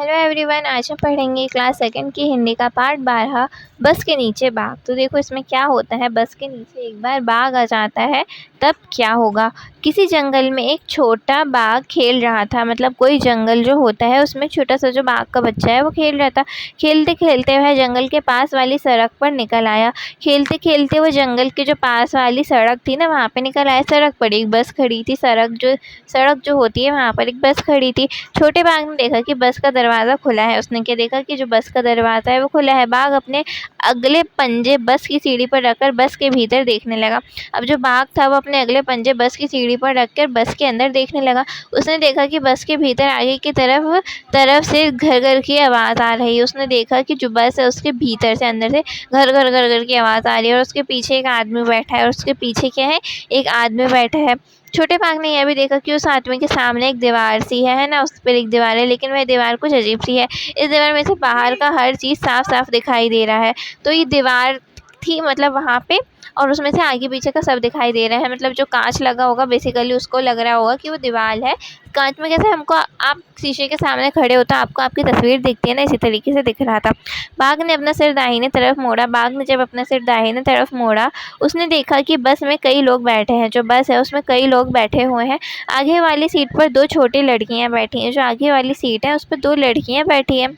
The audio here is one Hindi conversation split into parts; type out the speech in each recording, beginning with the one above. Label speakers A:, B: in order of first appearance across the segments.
A: हेलो एवरीवन, आज हम पढ़ेंगे क्लास सेकंड की हिंदी का पार्ट 12 बस के नीचे बाघ। तो देखो इसमें क्या होता है। बस के नीचे एक बार बाघ आ जाता है, तब क्या होगा। किसी जंगल में एक छोटा बाघ खेल रहा था। मतलब कोई जंगल जो होता है उसमें छोटा सा जो बाघ का बच्चा है वो खेल रहा था। खेलते खेलते वह जंगल के पास वाली सड़क पर निकल आया। खेलते खेलते वो जंगल के जो पास वाली सड़क थी ना, वहाँ पे निकल आया। सड़क पर एक बस खड़ी थी। सड़क जो होती है वहाँ पर एक बस खड़ी थी। छोटे बाघ ने देखा कि बस का दरवाज़ा खुला है। उसने क्या देखा कि जो बस का दरवाज़ा है वो खुला है। बाघ अपने अगले पंजे बस की सीढ़ी पर रखकर बस के भीतर देखने लगा। अब जो बाघ था वो अपने अगले पंजे बस की सीढ़ी पर रखकर बस के अंदर देखने लगा। उसने देखा कि बस के भीतर आगे की तरफ से घर घर की आवाज़ आ रही है। उसने देखा कि जो बस है उसके भीतर से अंदर से घर घर घर घर की आवाज़ आ रही है और उसके पीछे एक आदमी बैठा है। और उसके पीछे क्या है, एक आदमी बैठा है। छोटे बाघ ने यह भी देखा कि उस आदमी के सामने एक दीवार सी है ना, उस पर एक दीवार है, लेकिन वह दीवार कुछ अजीब सी है। इस दीवार में से बाहर का हर चीज़ साफ साफ दिखाई दे रहा है। तो ये दीवार थी मतलब वहाँ पे, और उसमें से आगे पीछे का सब दिखाई दे रहा है। मतलब जो कांच लगा होगा बेसिकली उसको लग रहा होगा कि वो दीवार है। कांच में कैसे हमको, आप शीशे के सामने खड़े हो तो आपको आपकी तस्वीर दिखती है ना, इसी तरीके से दिख रहा था। बाघ ने अपना सिर दाहिने तरफ मोड़ा। बाघ ने जब अपना सिर दाहिने तरफ मोड़ा, उसने देखा कि बस में कई लोग बैठे हैं। जो बस है उसमें कई लोग बैठे हुए हैं। आगे वाली सीट पर दो छोटी लड़कियां बैठी हैं। जो आगे वाली सीट है उस पर दो लड़कियां बैठी हैं।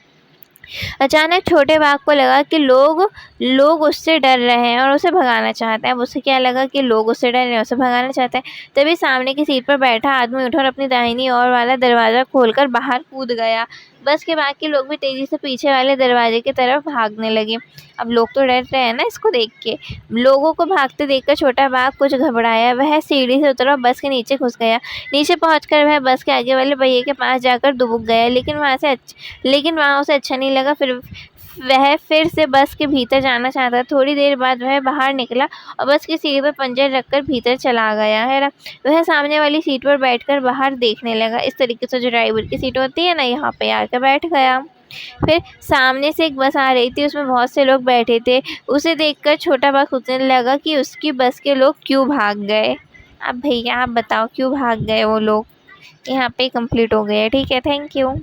A: अचानक छोटे बाघ को लगा कि लोग उससे डर रहे हैं और उसे भगाना चाहते हैं। अब उसे क्या लगा कि लोग उससे डर रहे हैं, उसे भगाना चाहते हैं। तभी सामने की सीट पर बैठा आदमी उठा और अपनी दाहिनी ओर वाला दरवाज़ा खोलकर बाहर कूद गया। बस के बाकी लोग भी तेज़ी से पीछे वाले दरवाजे की तरफ भागने लगे। अब लोग तो डर रहे हैं ना इसको देख के। लोगों को भागते देखकर छोटा बाघ कुछ घबराया। वह सीढ़ी से उतरा और बस के नीचे घुस गया। नीचे पहुंचकर वह बस के आगे वाले पहिए के पास जाकर दुबक गया, लेकिन वहाँ उसे अच्छा नहीं लगा। वह फिर से बस के भीतर जाना चाहता। थोड़ी देर बाद वह बाहर निकला और बस की सीढ़ी पर पंजर रखकर भीतर चला गया है ना। वह सामने वाली सीट पर बैठकर बाहर देखने लगा। इस तरीके से जो ड्राइवर की सीट होती है ना, यहाँ पे आकर बैठ गया। फिर सामने से एक बस आ रही थी, उसमें बहुत से लोग बैठे थे। उसे देखकर छोटा बाघ सोचने लगा कि उसकी बस के लोग क्यों भाग गए। अब भैया आप बताओ क्यों भाग गए वो लोग। यहाँ पे कंप्लीट हो गया। ठीक है, थैंक यू।